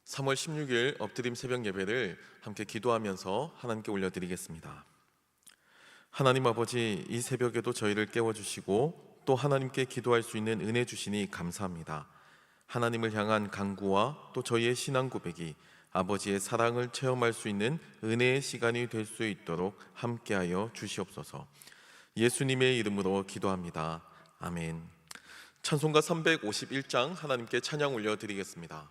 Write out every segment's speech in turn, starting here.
3월 16일 엎드림 새벽 예배를 함께 기도하면서 하나님께 올려드리겠습니다. 하나님 아버지, 이 새벽에도 저희를 깨워주시고 또 하나님께 기도할 수 있는 은혜 주시니 감사합니다. 하나님을 향한 간구와 또 저희의 신앙 고백이 아버지의 사랑을 체험할 수 있는 은혜의 시간이 될 수 있도록 함께하여 주시옵소서. 예수님의 이름으로 기도합니다. 아멘. 찬송가 351장 하나님께 찬양 올려드리겠습니다.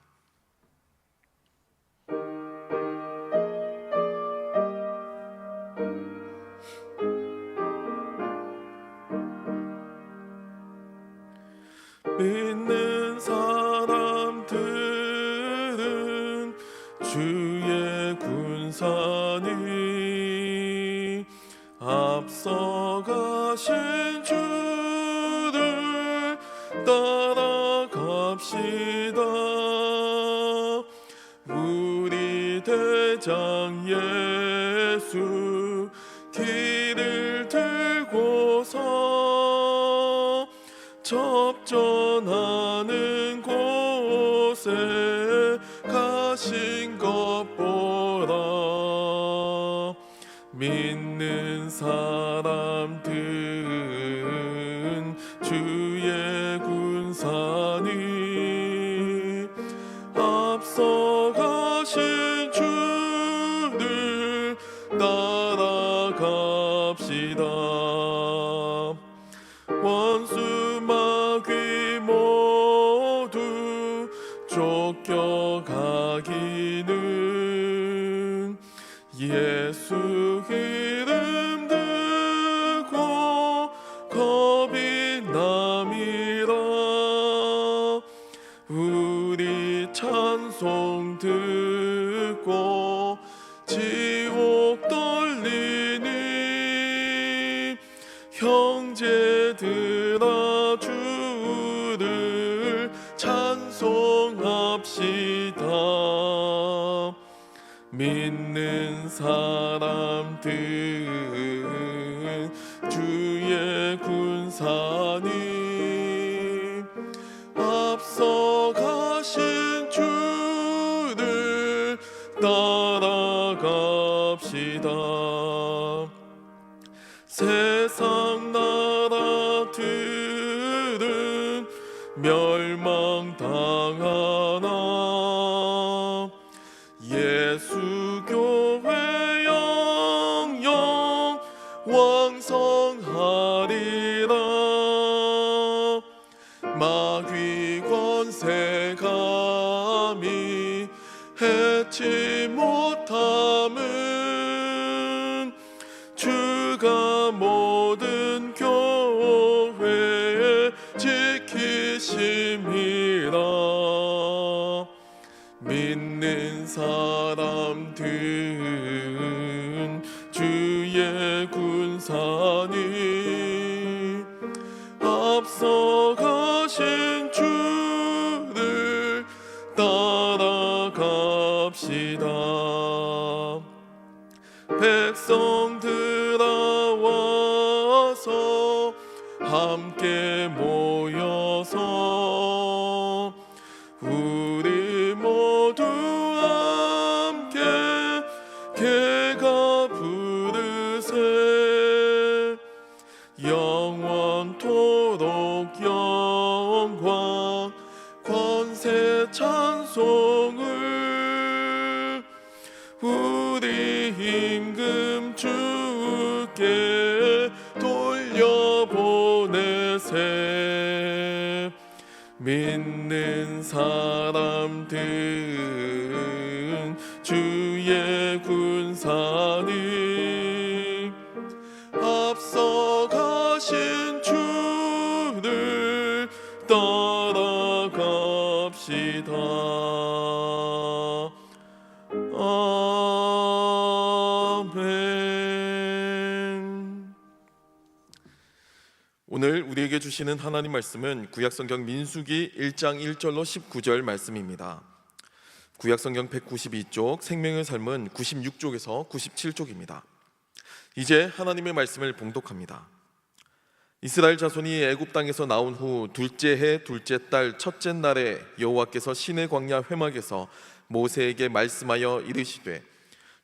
믿는 사람들은 주의 군사니 앞서가신 주를 따라갑시다. 우리 대장 예수 길을 들고서 접전하는 곳에 가신 것 보라. 믿는 사람들은 주의 군사니 앞서가신 주를 따라갑시다. 원수 마귀 모두 쫓겨가기는 예수 이름 들고 겁이 남이라. 우리 찬송 듣고 지옥 떨리니 형제들아 주를 찬송합시다. 믿는 사람들은 주의 군사니 앞서가신 주를 따라갑시다. 세상 나라들은 멸망당하나 예수 교회 영영 왕성하리라. 마귀 권세 감히 해치 못함은 주가 모든 교회 지키심이라. 믿는 사람들은 주의 군사니 앞서가신 주를 따라갑시다. 백성들아 와서 함께 모여서 우리 모두 함께 개가 부르세. 영원토록 영광 권세 찬송을 우리 임금 주께 돌려보내세. 믿는 사람들은 주의 군사니 앞서가신 주를 따라갑시다. 아멘. 오늘 우리에게 주시는 하나님 말씀은 구약성경 민수기 1장 1절로 19절 말씀입니다. 구약성경 192쪽, 생명의 삶은 96쪽에서 97쪽입니다. 이제 하나님의 말씀을 봉독합니다. 이스라엘 자손이 애굽 땅에서 나온 후 둘째 해 둘째 달 첫째 날에 여호와께서 시내 광야 회막에서 모세에게 말씀하여 이르시되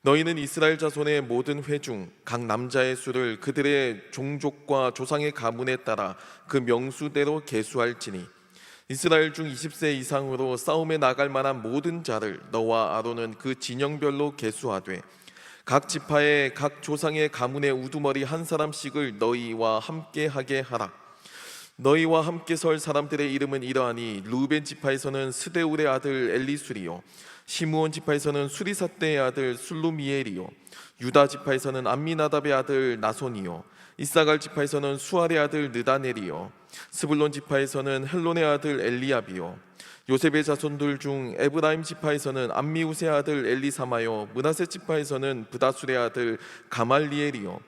너희는 이스라엘 자손의 모든 회 중 각 남자의 수를 그들의 종족과 조상의 가문에 따라 그 명수대로 계수할지니 이스라엘 중 20세 이상으로 싸움에 나갈 만한 모든 자를 너와 아론은 그 진영별로 계수하되 각 지파의 각 조상의 가문의 우두머리 한 사람씩을 너희와 함께 하게 하라. 너희와 함께 설 사람들의 이름은 이러하니 루벤 지파에서는 스데울의 아들 엘리술이요 시므온 지파에서는 수리사떼의 아들 술루미엘이요 유다 지파에서는 암미나답의 아들 나손이요 이사갈 지파에서는 수알의 아들 느다넬이요 스불론 지파에서는 헬론의 아들 엘리압이요 요셉의 자손들 중 에브라임 지파에서는 암미우스의 아들 엘리사마요 므낫세 지파에서는 브다술의 아들 가말리엘이요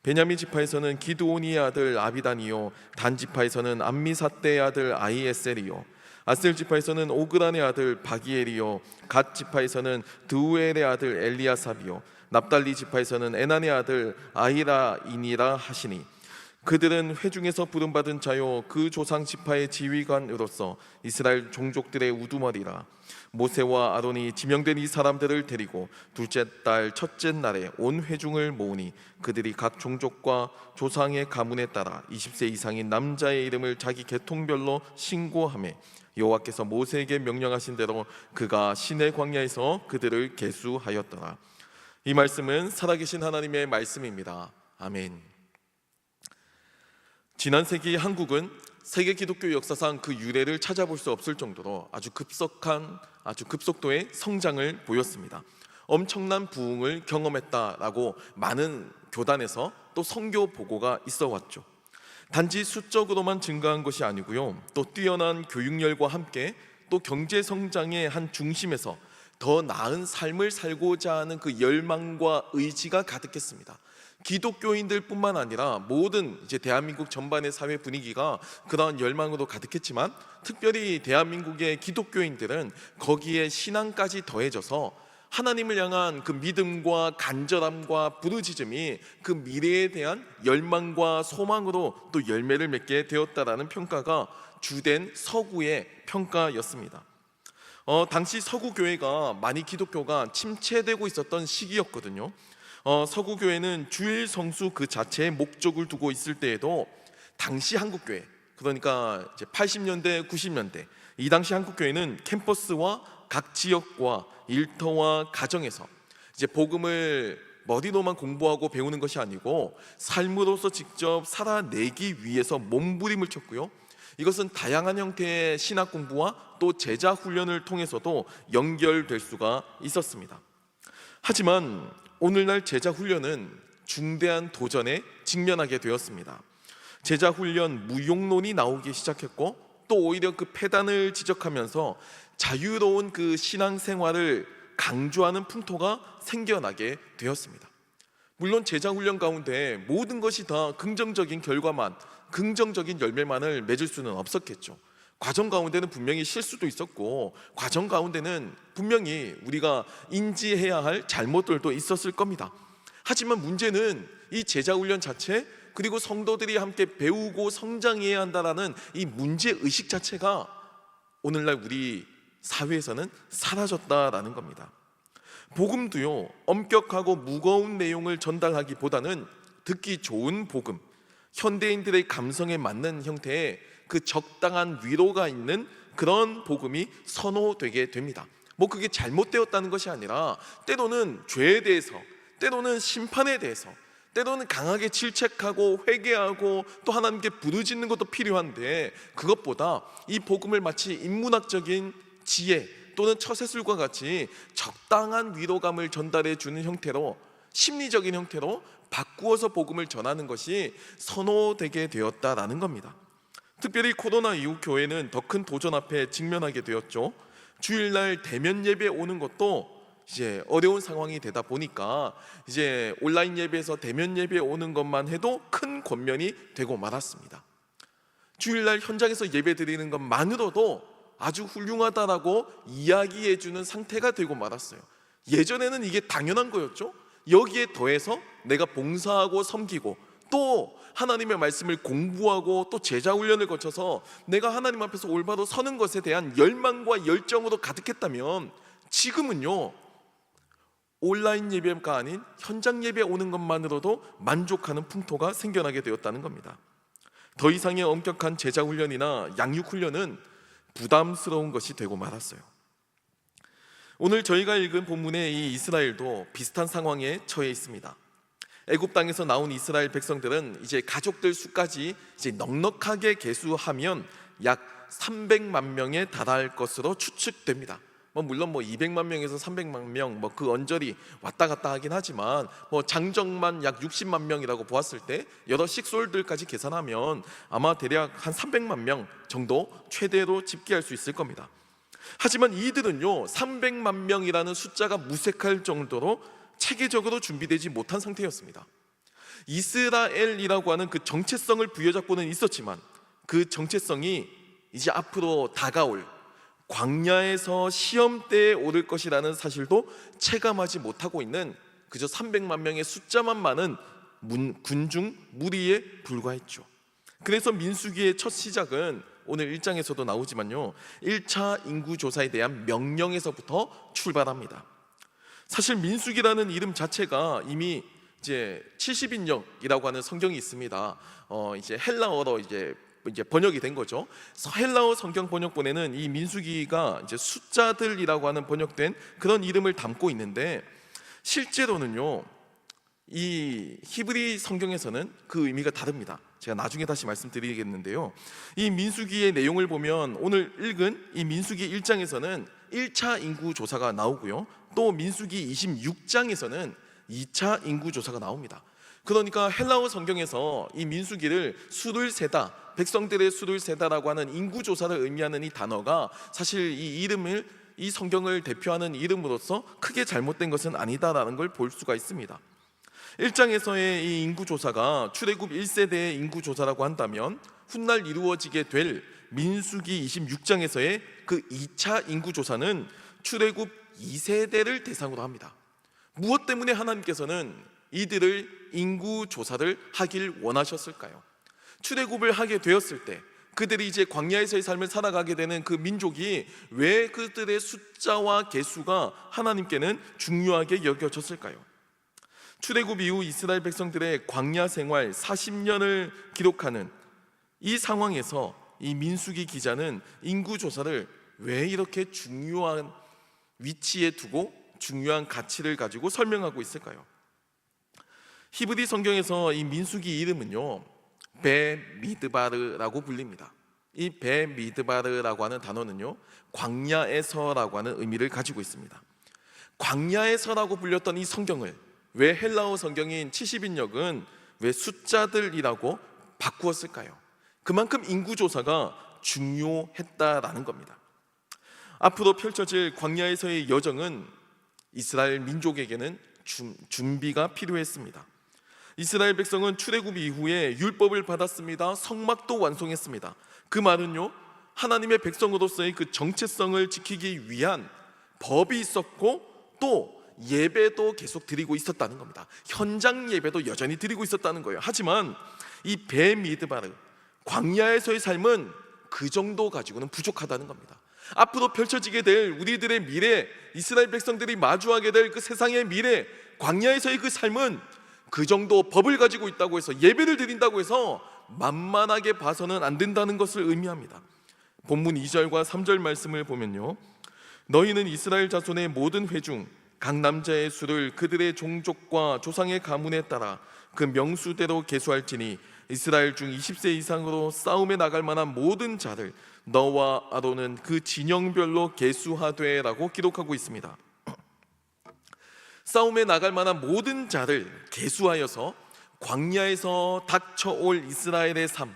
베냐민 지파에서는 기드온이의 아들 아비단이요 단 지파에서는 암미사떼의 아들 아이에셀이요 아셀 지파에서는 오그란의 아들 바기엘이요 갓 지파에서는 드우엘의 아들 엘리아삽이요 납달리 지파에서는 에난의 아들 아히라이니라 하시니 그들은 회중에서 부름받은 자요 그 조상 지파의 지휘관으로서 이스라엘 종족들의 우두머리라. 모세와 아론이 지명된 이 사람들을 데리고 둘째 달 첫째 날에 온 회중을 모으니 그들이 각 종족과 조상의 가문에 따라 20세 이상인 남자의 이름을 자기 계통별로 신고하며 여호와께서 모세에게 명령하신 대로 그가 시내 광야에서 그들을 계수하였더라. 이 말씀은 살아계신 하나님의 말씀입니다. 아멘. 지난 세기 한국은 세계 기독교 역사상 그 유래를 찾아볼 수 없을 정도로 아주 급속도의 성장을 보였습니다. 엄청난 부흥을 경험했다라고 많은 교단에서 또 선교 보고가 있어 왔죠. 단지 수적으로만 증가한 것이 아니고요, 또 뛰어난 교육열과 함께 또 경제 성장의 한 중심에서 더 나은 삶을 살고자 하는 그 열망과 의지가 가득했습니다. 기독교인들뿐만 아니라 모든 이제 대한민국 전반의 사회 분위기가 그러한 열망으로 가득했지만 특별히 대한민국의 기독교인들은 거기에 신앙까지 더해져서 하나님을 향한 그 믿음과 간절함과 부르짖음이 그 미래에 대한 열망과 소망으로 또 열매를 맺게 되었다라는 평가가 주된 서구의 평가였습니다. 당시 서구 교회가 많이 기독교가 침체되고 있었던 시기였거든요. 서구 교회는 주일 성수 그 자체의 목적을 두고 있을 때에도 당시 한국 교회, 그러니까 이제 80년대, 90년대 이 당시 한국 교회는 캠퍼스와 각 지역과 일터와 가정에서 이제 복음을 머리로만 공부하고 배우는 것이 아니고 삶으로서 직접 살아내기 위해서 몸부림을 쳤고요. 이것은 다양한 형태의 신학 공부와 또 제자 훈련을 통해서도 연결될 수가 있었습니다. 하지만 오늘날 제자 훈련은 중대한 도전에 직면하게 되었습니다. 제자 훈련 무용론이 나오기 시작했고 또 오히려 그 폐단을 지적하면서 자유로운 그 신앙생활을 강조하는 풍토가 생겨나게 되었습니다. 물론 제자 훈련 가운데 모든 것이 다 긍정적인 결과만, 긍정적인 열매만을 맺을 수는 없었겠죠. 과정 가운데는 분명히 실수도 있었고 과정 가운데는 분명히 우리가 인지해야 할 잘못들도 있었을 겁니다. 하지만 문제는 이 제자훈련 자체 그리고 성도들이 함께 배우고 성장해야 한다는 이 문제의식 자체가 오늘날 우리 사회에서는 사라졌다라는 겁니다. 복음도요, 엄격하고 무거운 내용을 전달하기보다는 듣기 좋은 복음, 현대인들의 감성에 맞는 형태의 그 적당한 위로가 있는 그런 복음이 선호되게 됩니다. 그게 잘못되었다는 것이 아니라 때로는 죄에 대해서, 때로는 심판에 대해서, 때로는 강하게 질책하고 회개하고 또 하나님께 부르짖는 것도 필요한데 그것보다 이 복음을 마치 인문학적인 지혜 또는 처세술과 같이 적당한 위로감을 전달해 주는 형태로, 심리적인 형태로 바꾸어서 복음을 전하는 것이 선호되게 되었다라는 겁니다. 특별히 코로나 이후 교회는 더 큰 도전 앞에 직면하게 되었죠. 주일날 대면 예배 오는 것도 이제 어려운 상황이 되다 보니까 이제 온라인 예배에서 대면 예배 오는 것만 해도 큰 권면이 되고 말았습니다. 주일날 현장에서 예배 드리는 것만으로도 아주 훌륭하다라고 이야기해주는 상태가 되고 말았어요. 예전에는 이게 당연한 거였죠. 여기에 더해서 내가 봉사하고 섬기고 또 하나님의 말씀을 공부하고 또 제자 훈련을 거쳐서 내가 하나님 앞에서 올바로 서는 것에 대한 열망과 열정으로 가득했다면, 지금은요 온라인 예배가 아닌 현장 예배 오는 것만으로도 만족하는 풍토가 생겨나게 되었다는 겁니다. 더 이상의 엄격한 제자 훈련이나 양육 훈련은 부담스러운 것이 되고 말았어요. 오늘 저희가 읽은 본문의 이 이스라엘도 비슷한 상황에 처해 있습니다. 애굽 땅에서 나온 이스라엘 백성들은 이제 가족들 수까지 이제 넉넉하게 계수하면 약 300만 명에 달할 것으로 추측됩니다. 물론 200만 명에서 300만 명 그 언저리 왔다 갔다 하긴 하지만 장정만 약 60만 명이라고 보았을 때 여러 식솔들까지 계산하면 아마 대략 한 300만 명 정도 최대로 집계할 수 있을 겁니다. 하지만 이들은요 300만 명이라는 숫자가 무색할 정도로 체계적으로 준비되지 못한 상태였습니다. 이스라엘이라고 하는 그 정체성을 부여잡고는 있었지만 그 정체성이 이제 앞으로 다가올 광야에서 시험대에 오를 것이라는 사실도 체감하지 못하고 있는 그저 300만 명의 숫자만 많은 군중 무리에 불과했죠. 그래서 민수기의 첫 시작은 오늘 1장에서도 나오지만요 1차 인구조사에 대한 명령에서부터 출발합니다. 사실 민수기라는 이름 자체가 이미 이제 70인역이라고 하는 성경이 있습니다. 이제 헬라어로 이제 번역이 된 거죠. 헬라어 성경 번역본에는 이 민수기가 이제 숫자들이라고 하는 번역된 그런 이름을 담고 있는데, 실제로는요 이 히브리 성경에서는 그 의미가 다릅니다. 제가 나중에 다시 말씀드리겠는데요, 이 민수기의 내용을 보면 오늘 읽은 이 민수기 1장에서는 1차 인구조사가 나오고요, 또 민수기 26장에서는 2차 인구조사가 나옵니다. 그러니까 헬라어 성경에서 이 민수기를 수를 세다, 백성들의 수를 세다라고 하는 인구조사를 의미하는 이 단어가 사실 이 이름을, 이 성경을 대표하는 이름으로서 크게 잘못된 것은 아니다라는 걸 볼 수가 있습니다. 1장에서의 이 인구조사가 출애굽 1세대의 인구조사라고 한다면 훗날 이루어지게 될 민수기 26장에서의 그 2차 인구조사는 출애굽 2세대를 대상으로 합니다. 무엇 때문에 하나님께서는 이들을 인구조사를 하길 원하셨을까요? 출애굽을 하게 되었을 때 그들이 이제 광야에서의 삶을 살아가게 되는 그 민족이 왜 그들의 숫자와 개수가 하나님께는 중요하게 여겨졌을까요? 출애굽 이후 이스라엘 백성들의 광야 생활 40년을 기록하는 이 상황에서 이 민수기 기자는 인구조사를 왜 이렇게 중요한 위치에 두고 중요한 가치를 가지고 설명하고 있을까요? 히브리 성경에서 이 민수기 이름은요 베미드바르라고 불립니다. 이 베미드바르라고 하는 단어는요 광야에서라고 하는 의미를 가지고 있습니다. 광야에서라고 불렸던 이 성경을 왜 헬라어 성경인 70인역은 왜 숫자들이라고 바꾸었을까요? 그만큼 인구조사가 중요했다라는 겁니다. 앞으로 펼쳐질 광야에서의 여정은 이스라엘 민족에게는 준비가 필요했습니다. 이스라엘 백성은 출애굽 이후에 율법을 받았습니다. 성막도 완성했습니다. 그 말은요 하나님의 백성으로서의 그 정체성을 지키기 위한 법이 있었고 또 예배도 계속 드리고 있었다는 겁니다. 현장 예배도 여전히 드리고 있었다는 거예요. 하지만 이 베미드바르 광야에서의 삶은 그 정도 가지고는 부족하다는 겁니다. 앞으로 펼쳐지게 될 우리들의 미래, 이스라엘 백성들이 마주하게 될 그 세상의 미래, 광야에서의 그 삶은 그 정도 법을 가지고 있다고 해서, 예배를 드린다고 해서 만만하게 봐서는 안 된다는 것을 의미합니다. 본문 2절과 3절 말씀을 보면요 너희는 이스라엘 자손의 모든 회중 각 남자의 수를 그들의 종족과 조상의 가문에 따라 그 명수대로 계수할지니 이스라엘 중 20세 이상으로 싸움에 나갈 만한 모든 자를 너와 아론은 그 진영별로 계수하되 라고 기록하고 있습니다. 싸움에 나갈 만한 모든 자를 계수하여서 광야에서 닥쳐올 이스라엘의 삶,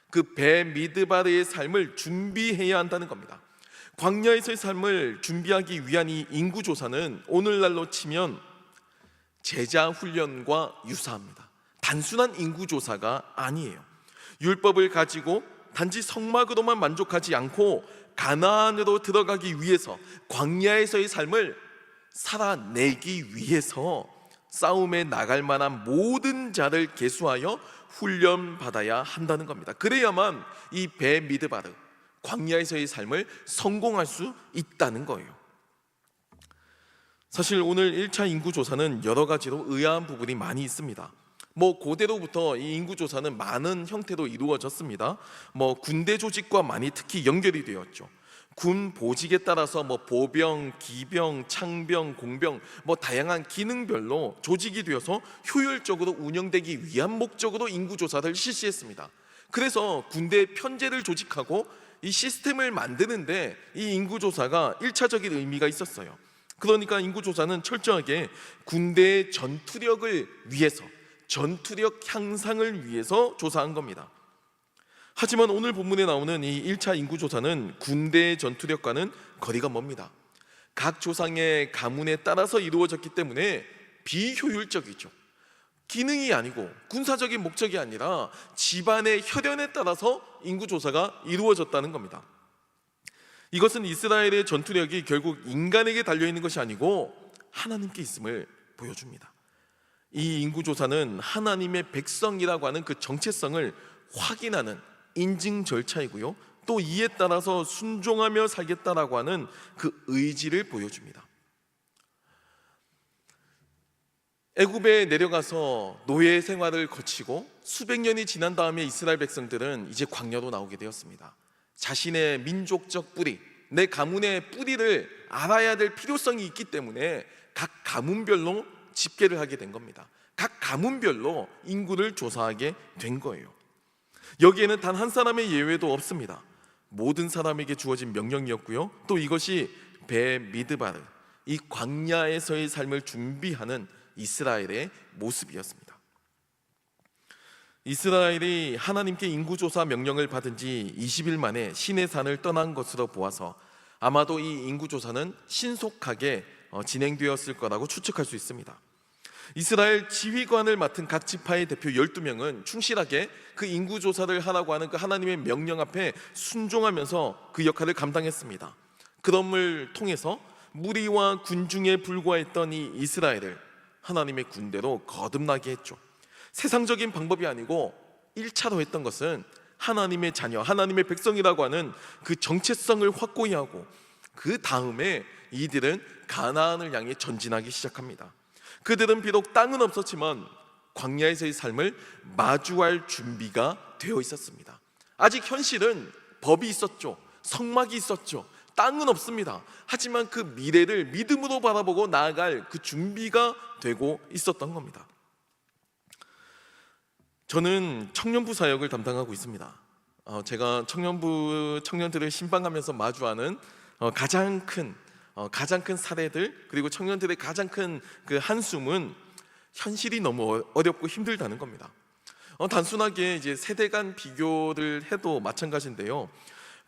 그 베미드바르의 삶을 준비해야 한다는 겁니다. 광야에서의 삶을 준비하기 위한 이 인구조사는 오늘날로 치면 제자 훈련과 유사합니다. 단순한 인구조사가 아니에요. 율법을 가지고 단지 성막으로만 만족하지 않고 가나안으로 들어가기 위해서, 광야에서의 삶을 살아내기 위해서 싸움에 나갈 만한 모든 자를 계수하여 훈련받아야 한다는 겁니다. 그래야만 이 베미드바르, 광야에서의 삶을 성공할 수 있다는 거예요. 사실 오늘 1차 인구조사는 여러 가지로 의아한 부분이 많이 있습니다. 고대로부터 이 인구조사는 많은 형태로 이루어졌습니다. 군대 조직과 많이 특히 연결이 되었죠. 군 보직에 따라서 보병, 기병, 창병, 공병 다양한 기능별로 조직이 되어서 효율적으로 운영되기 위한 목적으로 인구조사를 실시했습니다. 그래서 군대에 편제를 조직하고 이 시스템을 만드는데 이 인구조사가 1차적인 의미가 있었어요. 그러니까 인구조사는 철저하게 군대의 전투력을 위해서, 전투력 향상을 위해서 조사한 겁니다. 하지만 오늘 본문에 나오는 이 1차 인구조사는 군대의 전투력과는 거리가 멉니다. 각 조상의 가문에 따라서 이루어졌기 때문에 비효율적이죠. 기능이 아니고 군사적인 목적이 아니라 집안의 혈연에 따라서 인구조사가 이루어졌다는 겁니다. 이것은 이스라엘의 전투력이 결국 인간에게 달려있는 것이 아니고 하나님께 있음을 보여줍니다. 이 인구조사는 하나님의 백성이라고 하는 그 정체성을 확인하는 인증 절차이고요, 또 이에 따라서 순종하며 살겠다라고 하는 그 의지를 보여줍니다. 애굽에 내려가서 노예 생활을 거치고 수백 년이 지난 다음에 이스라엘 백성들은 이제 광야로 나오게 되었습니다. 자신의 민족적 뿌리, 내 가문의 뿌리를 알아야 될 필요성이 있기 때문에 각 가문별로 집계를 하게 된 겁니다. 각 가문별로 인구를 조사하게 된 거예요. 여기에는 단 한 사람의 예외도 없습니다. 모든 사람에게 주어진 명령이었고요, 또 이것이 베미드바르, 이 광야에서의 삶을 준비하는 이스라엘의 모습이었습니다. 이스라엘이 하나님께 인구조사 명령을 받은 지 20일 만에 시내산을 떠난 것으로 보아서 아마도 이 인구조사는 신속하게 진행되었을 거라고 추측할 수 있습니다. 이스라엘 지휘관을 맡은 각 지파의 대표 12명은 충실하게 그 인구조사를 하라고 하는 그 하나님의 명령 앞에 순종하면서 그 역할을 감당했습니다. 그럼을 통해서 무리와 군중에 불과했던 이 이스라엘을 하나님의 군대로 거듭나게 했죠. 세상적인 방법이 아니고 1차로 했던 것은 하나님의 자녀, 하나님의 백성이라고 하는 그 정체성을 확고히 하고 그 다음에 이들은 가나안을 향해 전진하기 시작합니다. 그들은 비록 땅은 없었지만 광야에서의 삶을 마주할 준비가 되어 있었습니다. 아직 현실은 법이 있었죠. 성막이 있었죠. 땅은 없습니다. 하지만 그 미래를 믿음으로 바라보고 나아갈 그 준비가 되고 있었던 겁니다. 저는 청년부 사역을 담당하고 있습니다. 제가 청년들을 신방하면서 마주하는 가장 큰 사례들, 그리고 청년들의 가장 큰 그 한숨은 현실이 너무 어렵고 힘들다는 겁니다. 단순하게 이제 세대 간 비교를 해도 마찬가지인데요.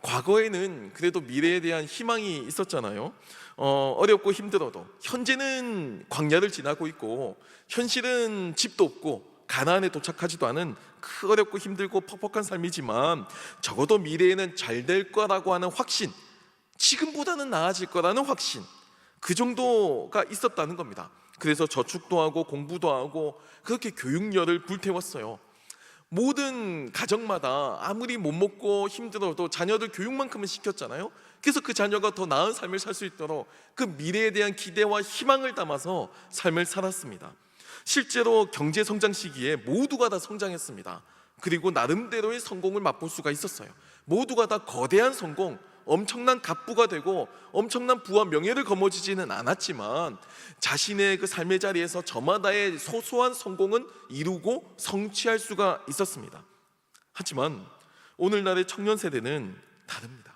과거에는 그래도 미래에 대한 희망이 있었잖아요. 어렵고 힘들어도 현재는 광야를 지나고 있고 현실은 집도 없고 가나안에 도착하지도 않은 그 어렵고 힘들고 퍽퍽한 삶이지만 적어도 미래에는 잘 될 거라고 하는 확신, 지금보다는 나아질 거라는 확신, 그 정도가 있었다는 겁니다. 그래서 저축도 하고 공부도 하고 그렇게 교육열을 불태웠어요. 모든 가정마다 아무리 못 먹고 힘들어도 자녀들 교육만큼은 시켰잖아요. 그래서 그 자녀가 더 나은 삶을 살 수 있도록 그 미래에 대한 기대와 희망을 담아서 삶을 살았습니다. 실제로 경제 성장 시기에 모두가 다 성장했습니다. 그리고 나름대로의 성공을 맛볼 수가 있었어요. 모두가 다 거대한 성공, 엄청난 갑부가 되고 엄청난 부와 명예를 거머쥐지는 않았지만 자신의 그 삶의 자리에서 저마다의 소소한 성공은 이루고 성취할 수가 있었습니다. 하지만 오늘날의 청년 세대는 다릅니다.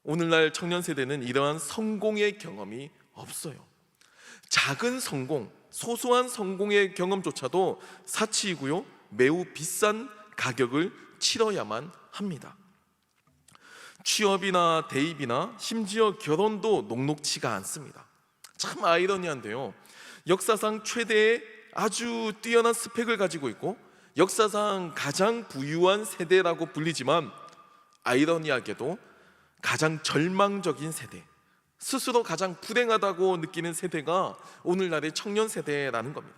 오늘날 청년 세대는 이러한 성공의 경험이 없어요. 작은 성공, 소소한 성공의 경험조차도 사치이고요, 매우 비싼 가격을 치러야만 합니다. 취업이나 대입이나 심지어 결혼도 녹록치가 않습니다. 참 아이러니한데요, 역사상 최대의 아주 뛰어난 스펙을 가지고 있고 역사상 가장 부유한 세대라고 불리지만 아이러니하게도 가장 절망적인 세대, 스스로 가장 불행하다고 느끼는 세대가 오늘날의 청년 세대라는 겁니다.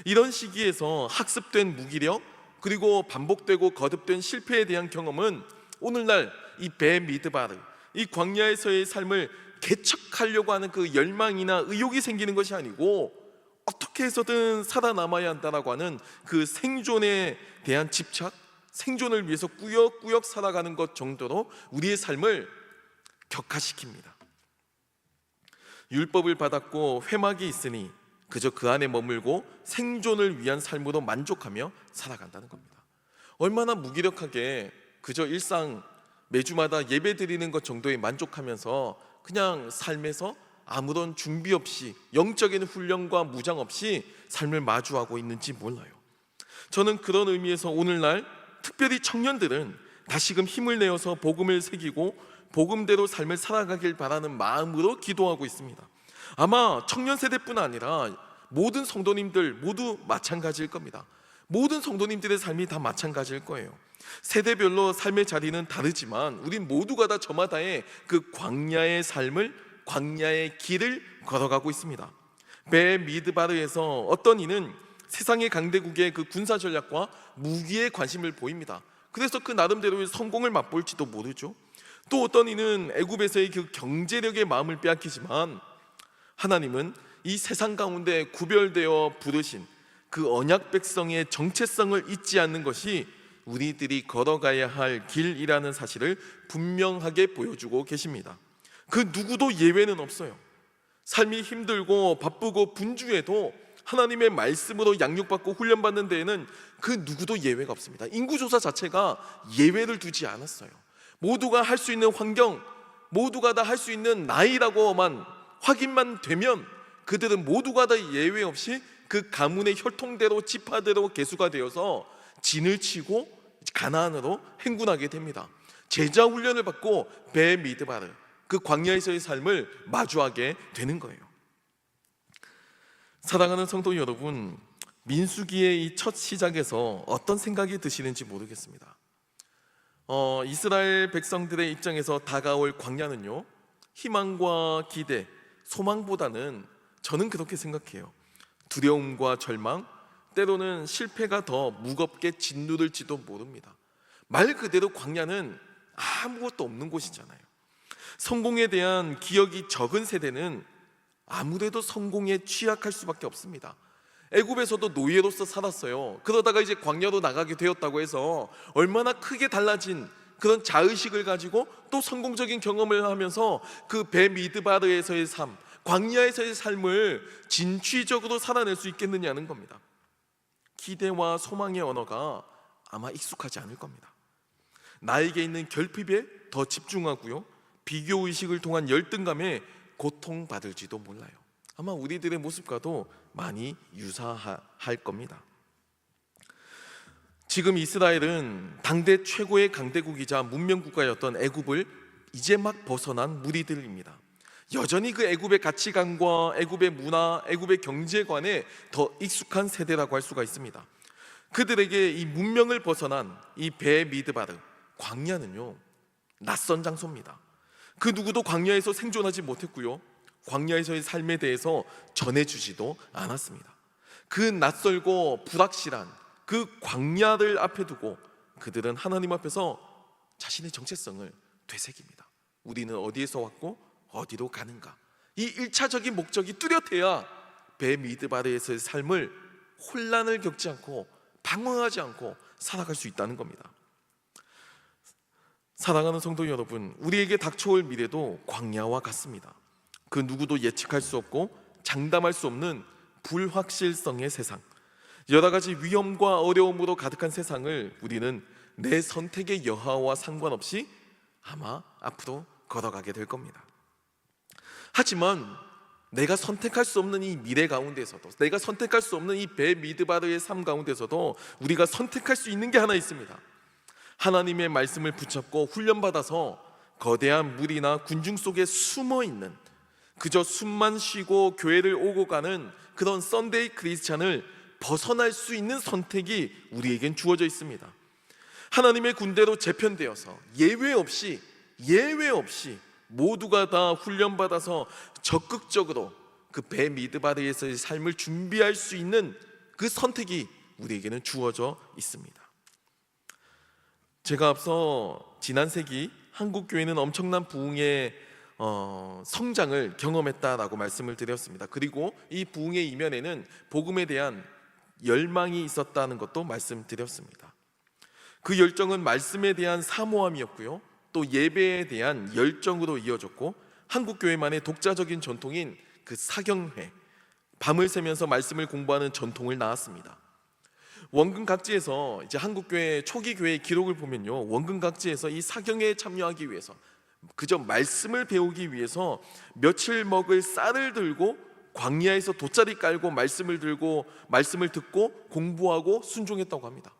이런 시기에서 학습된 무기력, 그리고 반복되고 거듭된 실패에 대한 경험은 오늘날 이 베미드바르, 이 광야에서의 삶을 개척하려고 하는 그 열망이나 의욕이 생기는 것이 아니고 어떻게 해서든 살아남아야 한다라고 하는 그 생존에 대한 집착, 생존을 위해서 꾸역꾸역 살아가는 것 정도로 우리의 삶을 격화시킵니다. 율법을 받았고 회막이 있으니 그저 그 안에 머물고 생존을 위한 삶으로 만족하며 살아간다는 겁니다. 얼마나 무기력하게 그저 일상 매주마다 예배 드리는 것 정도에 만족하면서 그냥 삶에서 아무런 준비 없이 영적인 훈련과 무장 없이 삶을 마주하고 있는지 몰라요. 저는 그런 의미에서 오늘날 특별히 청년들은 다시금 힘을 내어서 복음을 새기고 복음대로 삶을 살아가길 바라는 마음으로 기도하고 있습니다. 아마 청년 세대뿐 아니라 모든 성도님들 모두 마찬가지일 겁니다. 모든 성도님들의 삶이 다 마찬가지일 거예요. 세대별로 삶의 자리는 다르지만 우린 모두가 다 저마다의 그 광야의 삶을, 광야의 길을 걸어가고 있습니다. 베미드바르에서 어떤 이는 세상의 강대국의 그 군사 전략과 무기에 관심을 보입니다. 그래서 그 나름대로의 성공을 맛볼지도 모르죠. 또 어떤 이는 애굽에서의 그 경제력의 마음을 빼앗기지만 하나님은 이 세상 가운데 구별되어 부르신 그 언약 백성의 정체성을 잊지 않는 것이 우리들이 걸어가야 할 길이라는 사실을 분명하게 보여주고 계십니다. 그 누구도 예외는 없어요. 삶이 힘들고 바쁘고 분주해도 하나님의 말씀으로 양육받고 훈련받는 데에는 그 누구도 예외가 없습니다. 인구조사 자체가 예외를 두지 않았어요. 모두가 할 수 있는 환경, 모두가 다 할 수 있는 나이라고만 확인만 되면 그들은 모두가 다 예외 없이 그 가문의 혈통대로 지파대로 계수가 되어서 진을 치고 가나안으로 행군하게 됩니다. 제자 훈련을 받고 베미드바르, 그 광야에서의 삶을 마주하게 되는 거예요. 사랑하는 성도 여러분, 민수기의 이 첫 시작에서 어떤 생각이 드시는지 모르겠습니다. 이스라엘 백성들의 입장에서 다가올 광야는요, 희망과 기대, 소망보다는 저는 그렇게 생각해요. 두려움과 절망, 때로는 실패가 더 무겁게 짓누를지도 모릅니다. 말 그대로 광야는 아무것도 없는 곳이잖아요. 성공에 대한 기억이 적은 세대는 아무래도 성공에 취약할 수밖에 없습니다. 애굽에서도 노예로서 살았어요. 그러다가 이제 광야로 나가게 되었다고 해서 얼마나 크게 달라진 그런 자의식을 가지고 또 성공적인 경험을 하면서 그 베미드바르에서의 삶, 광야에서의 삶을 진취적으로 살아낼 수 있겠느냐는 겁니다. 기대와 소망의 언어가 아마 익숙하지 않을 겁니다. 나에게 있는 결핍에 더 집중하고요, 비교의식을 통한 열등감에 고통받을지도 몰라요. 아마 우리들의 모습과도 많이 유사할 겁니다. 지금 이스라엘은 당대 최고의 강대국이자 문명국가였던 애굽을 이제 막 벗어난 무리들입니다. 여전히 그 애굽의 가치관과 애굽의 문화, 애굽의 경제관에 더 익숙한 세대라고 할 수가 있습니다. 그들에게 이 문명을 벗어난 이 베미드바르, 광야는요, 낯선 장소입니다. 그 누구도 광야에서 생존하지 못했고요, 광야에서의 삶에 대해서 전해주지도 않았습니다. 그 낯설고 불확실한 그 광야를 앞에 두고 그들은 하나님 앞에서 자신의 정체성을 되새깁니다. 우리는 어디에서 왔고 어디로 가는가, 이 1차적인 목적이 뚜렷해야 베미드바르에서의 삶을 혼란을 겪지 않고 방황하지 않고 살아갈 수 있다는 겁니다. 사랑하는 성도 여러분, 우리에게 닥쳐올 미래도 광야와 같습니다. 그 누구도 예측할 수 없고 장담할 수 없는 불확실성의 세상, 여러 가지 위험과 어려움으로 가득한 세상을 우리는 내 선택의 여하와 상관없이 아마 앞으로 걸어가게 될 겁니다. 하지만 내가 선택할 수 없는 이 미래 가운데서도, 내가 선택할 수 없는 이 베미드바르의 삶 가운데서도 우리가 선택할 수 있는 게 하나 있습니다. 하나님의 말씀을 붙잡고 훈련받아서 거대한 무리나 군중 속에 숨어있는, 그저 숨만 쉬고 교회를 오고 가는 그런 썬데이 크리스찬을 벗어날 수 있는 선택이 우리에겐 주어져 있습니다. 하나님의 군대로 재편되어서 예외 없이 모두가 다 훈련받아서 적극적으로 그 배 미드바르에서의 삶을 준비할 수 있는 그 선택이 우리에게는 주어져 있습니다. 제가 앞서 지난 세기 한국 교회는 엄청난 부흥의 성장을 경험했다라고 말씀을 드렸습니다. 그리고 이 부흥의 이면에는 복음에 대한 열망이 있었다는 것도 말씀드렸습니다. 그 열정은 말씀에 대한 사모함이었고요, 또 예배에 대한 열정으로 이어졌고, 한국 교회만의 독자적인 전통인 그 사경회, 밤을 새면서 말씀을 공부하는 전통을 낳았습니다. 원근 각지에서 이제 한국 교회 초기 교회의 기록을 보면요, 원근 각지에서 이 사경회에 참여하기 위해서, 그저 말씀을 배우기 위해서 며칠 먹을 쌀을 들고 광야에서 돗자리 깔고 말씀을 들고 말씀을 듣고 공부하고 순종했다고 합니다.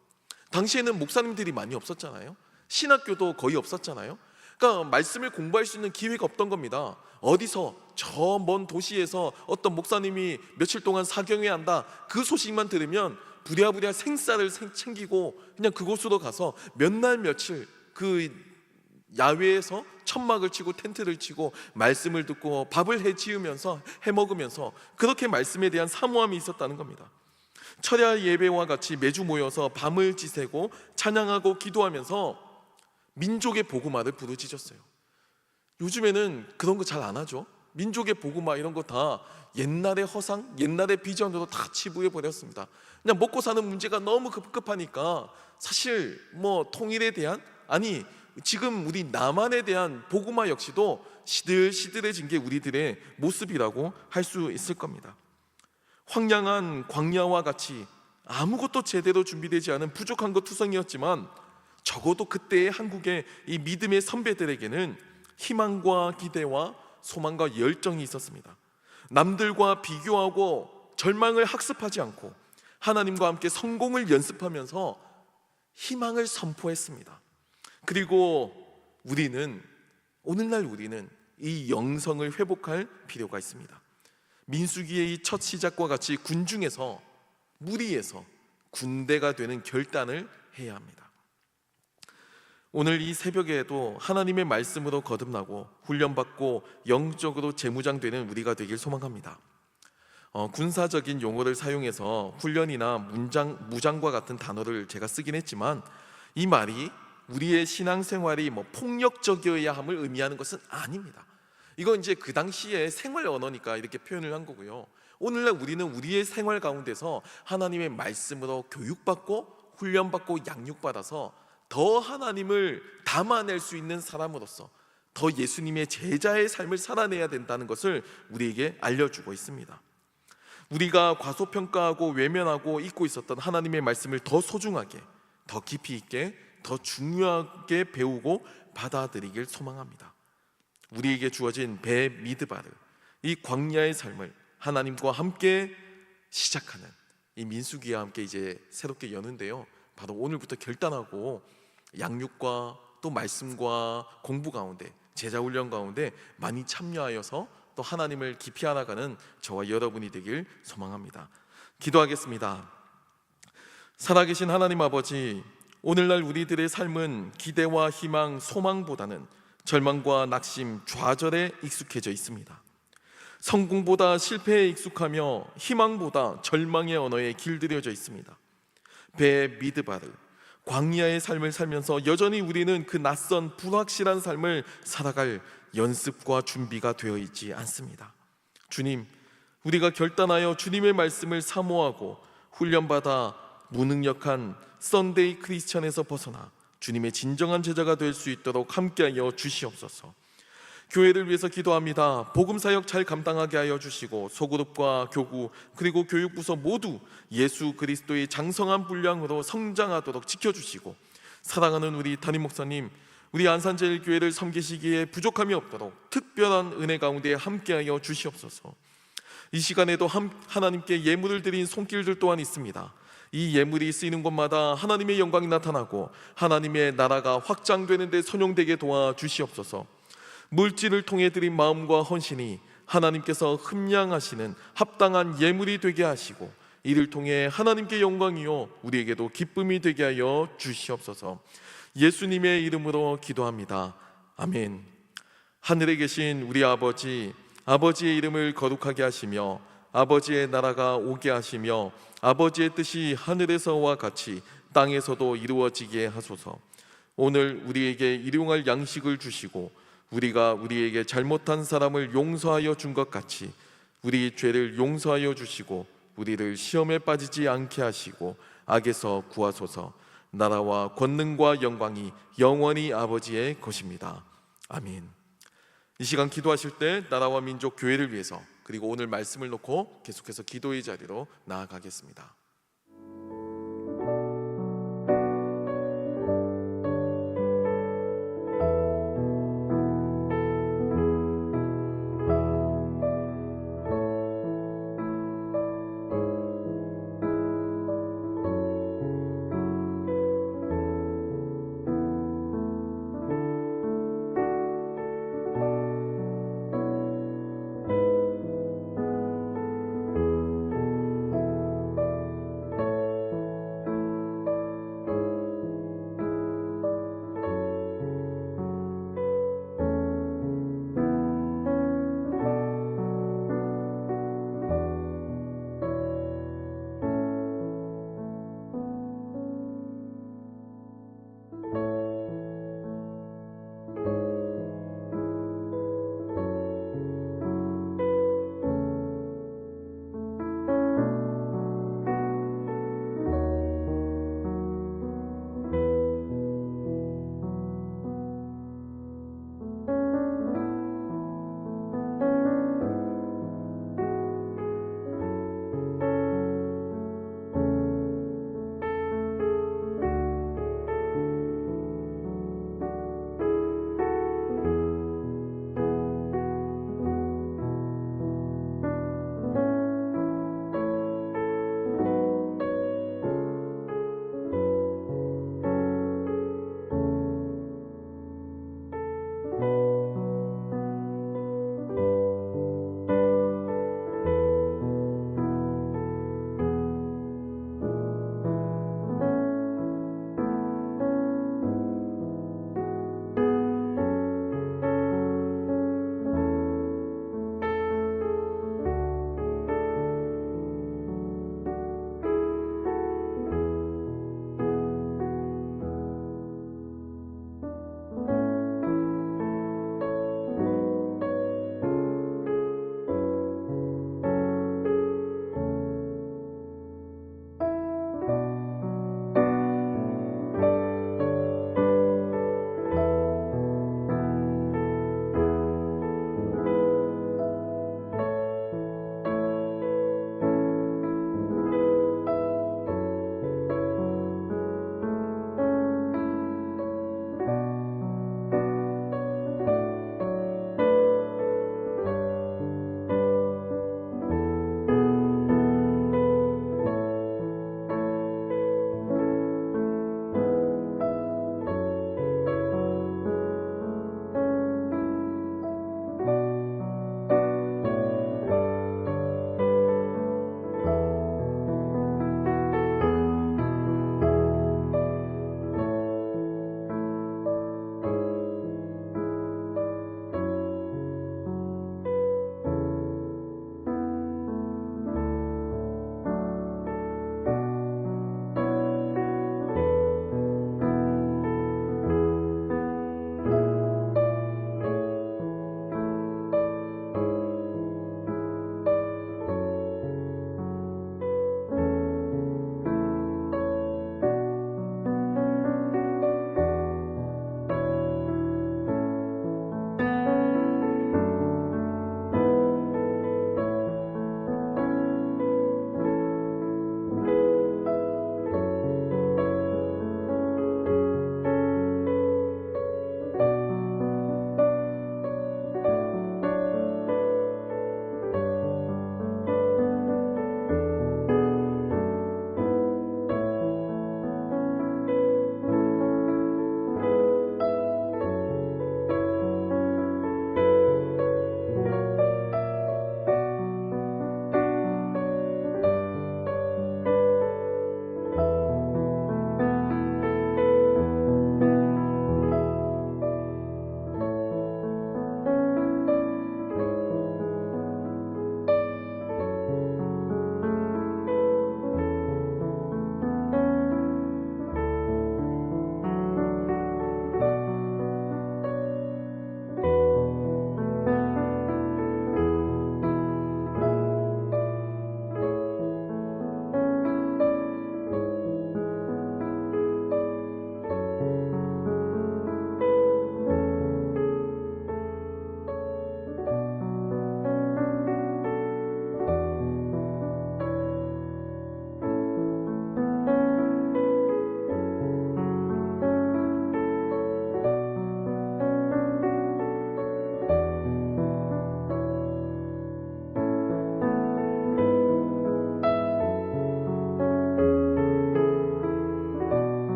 당시에는 목사님들이 많이 없었잖아요. 신학교도 거의 없었잖아요. 그러니까 말씀을 공부할 수 있는 기회가 없던 겁니다. 어디서 저 먼 도시에서 어떤 목사님이 며칠 동안 사경회 한다, 그 소식만 들으면 부랴부랴 생쌀을 챙기고 그냥 그곳으로 가서 몇 날 며칠 그 야외에서 천막을 치고 텐트를 치고 말씀을 듣고 밥을 해 먹으면서 그렇게 말씀에 대한 사모함이 있었다는 겁니다. 철야 예배와 같이 매주 모여서 밤을 지새고 찬양하고 기도하면서 민족의 복음화를 부르짖었어요. 요즘에는 그런 거 잘 안 하죠. 민족의 복음화 이런 거 다 옛날의 허상, 옛날의 비전으로 다 치부해 버렸습니다. 그냥 먹고 사는 문제가 너무 급급하니까 사실 뭐 통일에 대한, 아니 지금 우리 남한에 대한 복음화 역시도 시들시들해진 게 우리들의 모습이라고 할 수 있을 겁니다. 황량한 광야와 같이 아무것도 제대로 준비되지 않은 부족한 것 투성이었지만, 적어도 그때의 한국의 이 믿음의 선배들에게는 희망과 기대와 소망과 열정이 있었습니다. 남들과 비교하고 절망을 학습하지 않고 하나님과 함께 성공을 연습하면서 희망을 선포했습니다. 그리고 오늘날 우리는 이 영성을 회복할 필요가 있습니다. 민수기의 이 첫 시작과 같이 군중에서, 무리에서 군대가 되는 결단을 해야 합니다. 오늘 이 새벽에도 하나님의 말씀으로 거듭나고 훈련받고 영적으로 재무장되는 우리가 되길 소망합니다. 군사적인 용어를 사용해서 훈련이나 무장과 같은 단어를 제가 쓰긴 했지만, 이 말이 우리의 신앙생활이 폭력적이어야 함을 의미하는 것은 아닙니다. 이건 이제 그 당시에 생활 언어니까 이렇게 표현을 한 거고요. 오늘날 우리는 우리의 생활 가운데서 하나님의 말씀으로 교육받고 훈련받고 양육받아서 더 하나님을 담아낼 수 있는 사람으로서 더 예수님의 제자의 삶을 살아내야 된다는 것을 우리에게 알려주고 있습니다. 우리가 과소평가하고 외면하고 잊고 있었던 하나님의 말씀을 더 소중하게, 더 깊이 있게, 더 중요하게 배우고 받아들이길 소망합니다. 우리에게 주어진 배 미드바르, 이 광야의 삶을 하나님과 함께 시작하는 이 민수기와 함께 이제 새롭게 여는데요, 바로 오늘부터 결단하고 양육과 또 말씀과 공부 가운데, 제자훈련 가운데 많이 참여하여서 또 하나님을 깊이 알아가는 저와 여러분이 되길 소망합니다. 기도하겠습니다. 살아계신 하나님 아버지, 오늘날 우리들의 삶은 기대와 희망, 소망보다는 절망과 낙심, 좌절에 익숙해져 있습니다. 성공보다 실패에 익숙하며 희망보다 절망의 언어에 길들여져 있습니다. 배 미드바르, 광야의 삶을 살면서 여전히 우리는 그 낯선 불확실한 삶을 살아갈 연습과 준비가 되어 있지 않습니다. 주님, 우리가 결단하여 주님의 말씀을 사모하고 훈련받아 무능력한 썬데이 크리스천에서 벗어나 주님의 진정한 제자가 될 수 있도록 함께하여 주시옵소서. 교회를 위해서 기도합니다. 복음사역 잘 감당하게 하여 주시고, 소그룹과 교구 그리고 교육부서 모두 예수 그리스도의 장성한 분량으로 성장하도록 지켜주시고, 사랑하는 우리 담임 목사님, 우리 안산제일교회를 섬기시기에 부족함이 없도록 특별한 은혜 가운데 함께하여 주시옵소서. 이 시간에도 하나님께 예물을 드린 손길들 또한 있습니다. 이 예물이 쓰이는 곳마다 하나님의 영광이 나타나고 하나님의 나라가 확장되는 데 선용되게 도와주시옵소서. 물질을 통해 드린 마음과 헌신이 하나님께서 흠양하시는 합당한 예물이 되게 하시고, 이를 통해 하나님께 영광이요 우리에게도 기쁨이 되게 하여 주시옵소서. 예수님의 이름으로 기도합니다. 아멘. 하늘에 계신 우리 아버지, 아버지의 이름을 거룩하게 하시며 아버지의 나라가 오게 하시며 아버지의 뜻이 하늘에서와 같이 땅에서도 이루어지게 하소서. 오늘 우리에게 일용할 양식을 주시고 우리가 우리에게 잘못한 사람을 용서하여 준 것 같이 우리 죄를 용서하여 주시고 우리를 시험에 빠지지 않게 하시고 악에서 구하소서. 나라와 권능과 영광이 영원히 아버지의 것입니다. 아멘. 이 시간 기도하실 때 나라와 민족 교회를 위해서 그리고 오늘 말씀을 놓고 계속해서 기도의 자리로 나아가겠습니다.